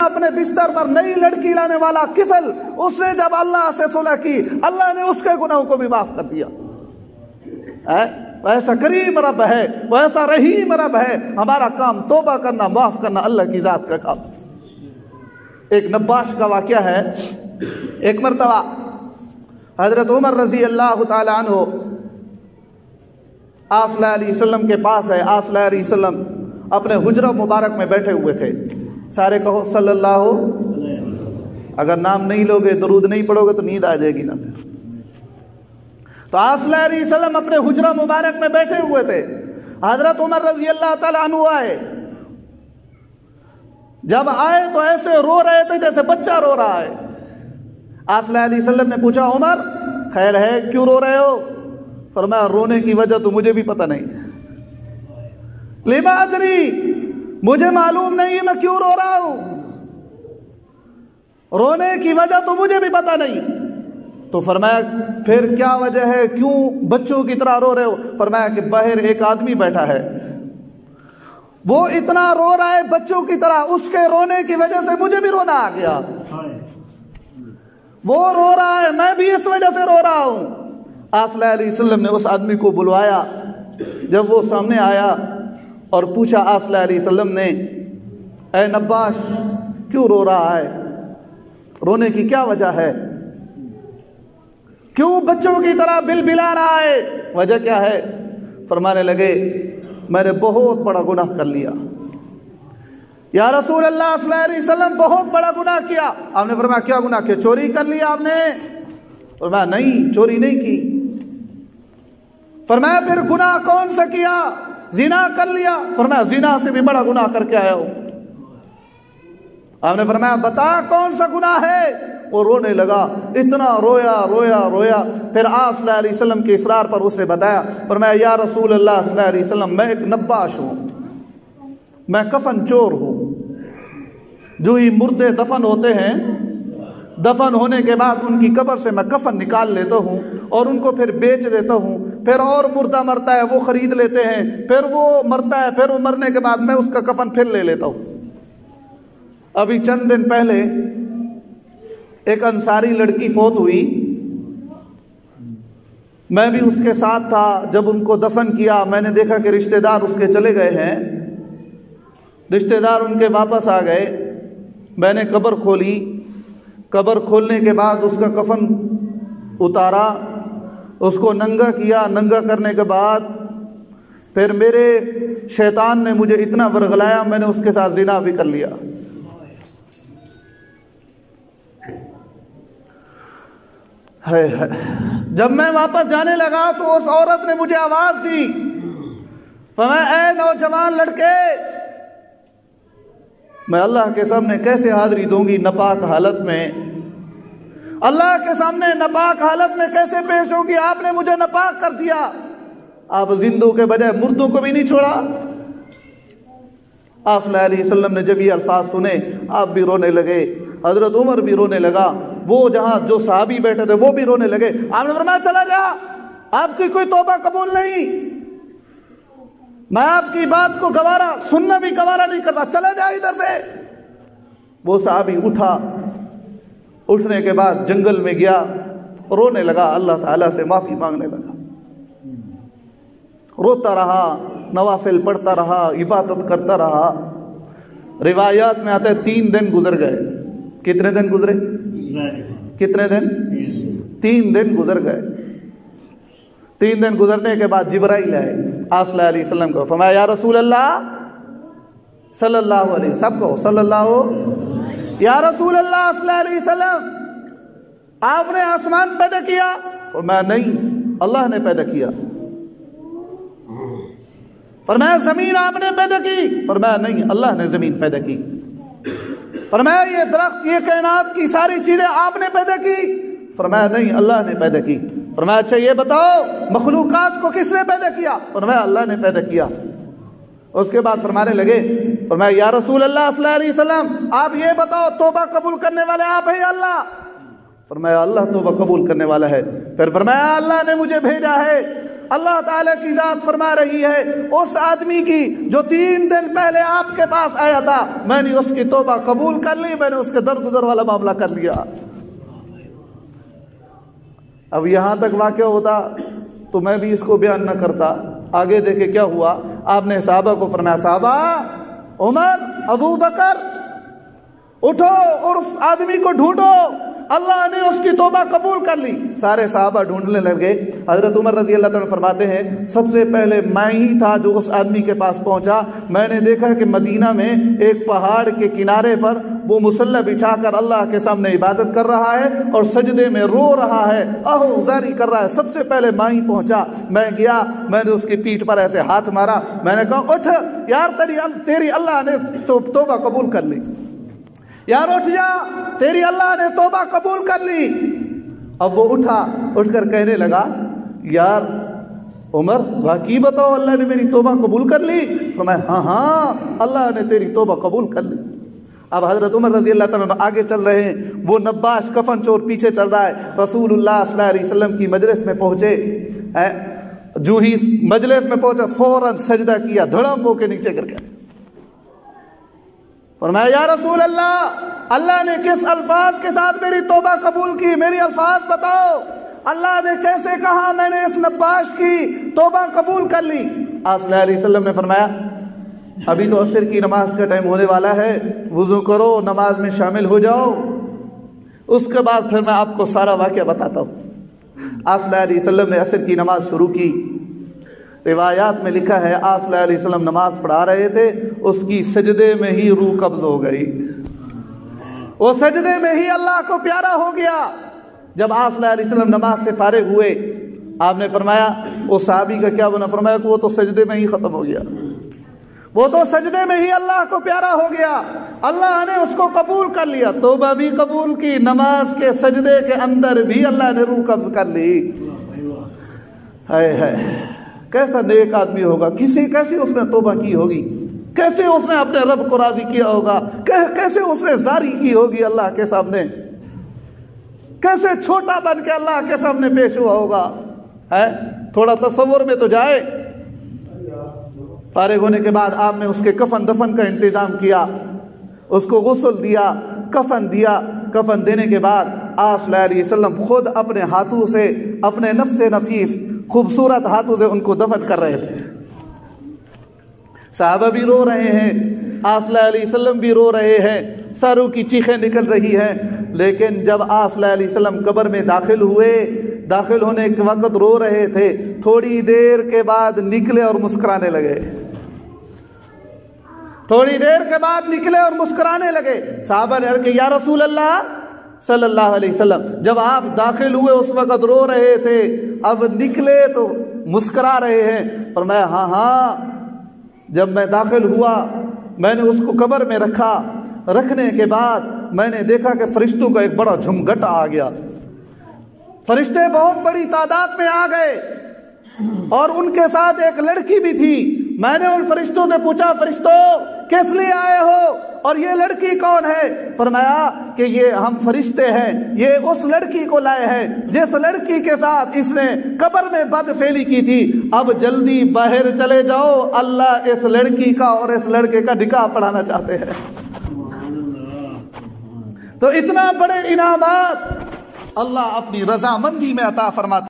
اپنے بستر پر نئی لڑکی لانے والا کفل، اس نے جب اللہ سے صلح کی، اللہ نے اس کے گناہوں کو بھی معاف کر دیا۔ ایسا کریم رب ہے، وہ ایسا رحیم رب ہے۔ ہمارا کام توبہ کرنا، معاف کرنا اللہ کی ذات کا کام۔ ایک نباش کا واقعہ ہے، ایک مرتبہ حضرت عمر رضی اللہ تعالی عنہ آپ صلی اللہ علیہ وسلم کے پاس ہے۔ آپ صلی اللہ علیہ وسلم اپنے حجرہ مبارک میں بیٹھے ہوئے تھے۔ سارے کہو صلی اللہ، اگر نام نہیں لوگے، درود نہیں پڑھو گے تو نیند آ جائے گی نا۔ تو آپ صلی اللہ علیہ وسلم اپنے حجرہ مبارک میں بیٹھے ہوئے تھے۔ حضرت عمر رضی اللہ تعالیٰ عنہ آئے۔ جب آئے تو ایسے رو رہے تھے جیسے بچہ رو رہا ہے۔ آپ صلی اللہ علیہ وسلم نے پوچھا، عمر خیر ہے، کیوں رو رہے ہو؟ فرمایا رونے کی وجہ تو مجھے بھی پتہ نہیں، لما ادری، مجھے معلوم نہیں میں کیوں رو رہا ہوں، رونے کی وجہ تو مجھے بھی پتہ نہیں۔ تو فرمایا پھر کیا وجہ ہے، کیوں بچوں کی طرح رو رہے ہو؟ فرمایا کہ باہر ایک آدمی بیٹھا ہے، وہ اتنا رو رہا ہے بچوں کی طرح، اس کے رونے کی وجہ سے مجھے بھی رونا آ گیا۔ وہ رو رہا ہے، میں بھی اس وجہ سے رو رہا ہوں۔ آپ صلی اللہ علیہ وسلم نے اس آدمی کو بلوایا۔ جب وہ سامنے آیا اور پوچھا آپ صلی اللہ علیہ وسلم نے، اے نباش کیوں رو رہا ہے، رونے کی کیا وجہ ہے، کیوں بچوں کی طرح بل بلا رہا ہے، وجہ کیا ہے؟ فرمانے لگے میں نے بہت بڑا گناہ کر لیا یا رسول اللہ صلی اللہ علیہ وسلم، بہت بڑا گناہ کیا۔ آپ نے فرمایا کیا گناہ کیا؟ چوری کر لیا آپ نے؟ فرمایا نہیں، چوری نہیں کی۔ فرمایا پھر گناہ کون سا کیا؟ زنا کر لیا؟ فرمایا زنا سے بھی بڑا گناہ کر کے آیا ہوں۔ آپ نے فرمایا بتا کون سا گناہ ہے؟ وہ رونے لگا، اتنا رویا رویا رویا۔ پھر آپ صلی اللہ علیہ وسلم کے اصرار پر اس نے بتایا۔ فرمایا یا رسول اللہ صلی اللہ علیہ وسلم، میں ایک نباش ہوں، میں کفن چور ہوں۔ جو ہی مردے دفن ہوتے ہیں، دفن ہونے کے بعد ان کی قبر سے میں کفن نکال لیتا ہوں اور ان کو پھر بیچ دیتا ہوں، پھر اور مردہ مرتا ہے وہ خرید لیتے ہیں، پھر وہ مرتا ہے، پھر وہ مرنے کے بعد میں اس کا کفن پھر لے لیتا ہوں۔ ابھی چند دن پہلے ایک انصاری لڑکی فوت ہوئی، میں بھی اس کے ساتھ تھا۔ جب ان کو دفن کیا میں نے دیکھا کہ رشتہ دار اس کے چلے گئے ہیں، رشتہ دار ان کے واپس آ گئے۔ میں نے قبر کھولی، قبر کھولنے کے بعد اس کا کفن اتارا، اس کو ننگا کیا، ننگا کرنے کے بعد پھر میرے شیطان نے مجھے اتنا ورغلایا، میں نے اس کے ساتھ زنا بھی کر لیا۔ جب میں واپس جانے لگا تو اس عورت نے مجھے آواز دی، فرمایا اے نوجوان لڑکے، میں اللہ کے سامنے کیسے حاضری دوں گی ناپاک حالت میں، اللہ کے سامنے ناپاک حالت میں کیسے پیش ہوگی؟ آپ نے مجھے ناپاک کر دیا، آپ زندوں کے بجائے مردوں کو بھی نہیں چھوڑا۔ آپ صلی اللہ علیہ وسلم نے جب یہ الفاظ سنے آپ بھی رونے لگے، حضرت عمر بھی رونے لگا، وہ جہاں جو صحابی بیٹھے تھے وہ بھی رونے لگے۔ آپ نے فرمایا چلا جا، آپ کی کوئی توبہ قبول نہیں، میں آپ کی بات کو گوارا سننا بھی گوارا نہیں کرتا، چلا جا ادھر سے۔ وہ صحابی اٹھا، اٹھنے کے بعد جنگل میں گیا، رونے لگا، اللہ تعالیٰ سے معافی مانگنے لگا، روتا رہا، نوافل پڑھتا رہا، عبادت کرتا رہا۔ روایات میں آتا ہے 3 دن گزر گئے۔ کتنے دن گزرے؟ کتنے دن؟ 3 دن گزر گئے۔ 3 دن گزرنے کے بعد جبرائیل آئے آپ صلی اللہ علیہ وسلم کو، فرمایا یا رسول اللہ صلی اللہ علیہ، سب کو صلی اللہ، یا رسول اللہ صلی اللہ علیہ وسلم آپ نے آسمان پیدا کیا؟ فرمایا نہیں، اللہ نے پیدا کیا۔ فرمایا زمین آپ نے پیدا کی؟ فرمایا نہیں، اللہ نے زمین پیدا کی۔ فرمایا یہ درخت، یہ کائنات کی ساری چیزیں آپ نے پیدا کی؟ فرمایا نہیں، اللہ نے پیدا کی۔ فرمایا اچھا یہ بتاؤ مخلوقات کو کس نے پیدا کیا؟ فرمایا اللہ نے پیدا کیا۔ اس کے بعد فرمانے لگے، فرمایا یا رسول اللہ صلی اللہ علیہ وسلم آپ یہ بتاؤ توبہ قبول کرنے والے آپ ہیں یا اللہ؟ فرمایا اللہ توبہ قبول کرنے والا ہے۔ پھر فرمایا اللہ نے مجھے بھیجا ہے اللہ تعالیٰ کی ذات فرما رہی ہے اس آدمی کی جو 3 دن پہلے آپ کے پاس آیا تھا، میں نے اس کی توبہ قبول کر لی، میں نے اس کے درگزر والا معاملہ کر لیا۔ اب یہاں تک واقعہ ہوتا تو میں بھی اس کو بیان نہ کرتا۔ آگے دیکھے کیا ہوا، آپ نے صحابہ کو فرمایا، صحابہ، عمر، ابو بکر، اٹھو اور اس آدمی کو ڈھونڈو، اللہ نے اس کی توبہ قبول کر لی۔ سارے صحابہ ڈھونڈنے لگے۔ حضرت عمر رضی اللہ تعالیٰ فرماتے ہیں سب سے پہلے میں ہی تھا جو اس آدمی کے پاس پہنچا۔ میں نے دیکھا کہ مدینہ میں ایک پہاڑ کے کنارے پر وہ مصلی بچھا کر اللہ کے سامنے عبادت کر رہا ہے اور سجدے میں رو رہا ہے، آہو زاری کر رہا ہے۔ سب سے پہلے میں ہی پہنچا، میں گیا، میں نے اس کی پیٹھ پر ایسے ہاتھ مارا، میں نے کہا اٹھ یار، تیری اللہ نے توبہ قبول کر لی، یار اٹھ جا، تیری اللہ نے توبہ قبول کر لی۔ اب وہ اٹھا، اٹھ کر کہنے لگا، یار عمر واقعی بتاؤ اللہ نے میری توبہ قبول کر لی؟ فرمایا ہاں اللہ نے تیری توبہ قبول کر لی۔ اب حضرت عمر رضی اللہ تعالیٰ آگے چل رہے ہیں، وہ نباش کفن چور پیچھے چل رہا ہے۔ رسول اللہ صلی اللہ علیہ وسلم کی مجلس میں پہنچے، جو ہی مجلس میں پہنچے فوراً سجدہ کیا، دھڑم ہو کے نیچے گر گیا۔ فرمایا یا رسول اللہ، اللہ نے کس الفاظ کے ساتھ میری توبہ قبول کی؟ میری الفاظ بتاؤ، اللہ نے کیسے کہا میں نے اس نباش کی توبہ قبول کر لی؟ آپ صلی اللہ علیہ وسلم نے فرمایا ابھی تو عصر کی نماز کا ٹائم ہونے والا ہے، وضو کرو، نماز میں شامل ہو جاؤ، اس کے بعد پھر میں آپ کو سارا واقعہ بتاتا ہوں۔ آپ صلی اللہ علیہ وسلم نے عصر کی نماز شروع کی۔ روایات میں لکھا ہے آپ صلی اللہ علیہ وسلم نماز پڑھا رہے تھے، اس کی سجدے میں ہی روح قبض ہو گئی، وہ سجدے میں ہی اللہ کو پیارا ہو گیا۔ جب آپ صلی اللہ علیہ وسلم نماز سے فارغ ہوئے، آپ نے فرمایا وہ صحابی کا کیا بنا؟ فرمایا کہ وہ تو سجدے میں ہی ختم ہو گیا، وہ تو سجدے میں ہی اللہ کو پیارا ہو گیا، اللہ نے اس کو قبول کر لیا، توبہ بھی قبول کی، نماز کے سجدے کے اندر بھی اللہ نے روح قبض کر لی۔ ہائے ہائے، کیسا نیک آدمی ہوگا، کیسے اس نے توبہ کی ہوگی، کیسے اس نے اپنے رب کو راضی کیا ہوگا، کیسے اس نے زاری کی ہوگی اللہ کے سامنے، کیسے چھوٹا بن کے اللہ کے سامنے پیش ہوا ہوگا۔ تھوڑا تصور میں تو جائے۔ فارغ ہونے کے بعد آپ نے اس کے کفن دفن کا انتظام کیا، اس کو غسل دیا، کفن دیا۔ کفن دینے کے بعد آپ صلی اللہ علیہ وسلم خود اپنے ہاتھوں سے، اپنے نفس نفیس خوبصورت ہاتھوں سے ان کو دفن کر رہے تھے۔ صحابہ بھی رو رہے ہیں، آپ صلی اللہ علیہ وسلم بھی رو رہے ہیں، ساروں کی چیخیں نکل رہی ہیں۔ لیکن جب آپ صلی اللہ علیہ وسلم قبر میں داخل ہوئے، داخل ہونے کے وقت رو رہے تھے، تھوڑی دیر کے بعد نکلے اور مسکرانے لگے، تھوڑی دیر کے بعد نکلے اور مسکرانے لگے۔ صحابہ نے عرض کیا یا رسول اللہ صلی اللہ علیہ وسلم، جب آپ داخل ہوئے اس وقت رو رہے تھے، اب نکلے تو مسکرا رہے ہیں؟ فرمایا ہاں، جب میں داخل ہوا میں نے اس کو قبر میں رکھا، رکھنے کے بعد میں نے دیکھا کہ فرشتوں کا ایک بڑا جھمگٹ آ گیا، فرشتے بہت بڑی تعداد میں آ گئے اور ان کے ساتھ ایک لڑکی بھی تھی۔ میں نے ان فرشتوں سے پوچھا فرشتوں کس لیے آئے ہو اور یہ لڑکی کون ہے؟ فرمایا کہ یہ ہم فرشتے ہیں، یہ اس لڑکی کو لائے ہیں جس لڑکی کے ساتھ اس نے قبر میں بد فعلی کی تھی، اب جلدی باہر چلے جاؤ، اللہ اس لڑکی کا اور اس لڑکے کا نکاح پڑھانا چاہتے ہیں۔ تو اتنا بڑے انعامات اللہ اپنی رضامندی میں عطا فرماتے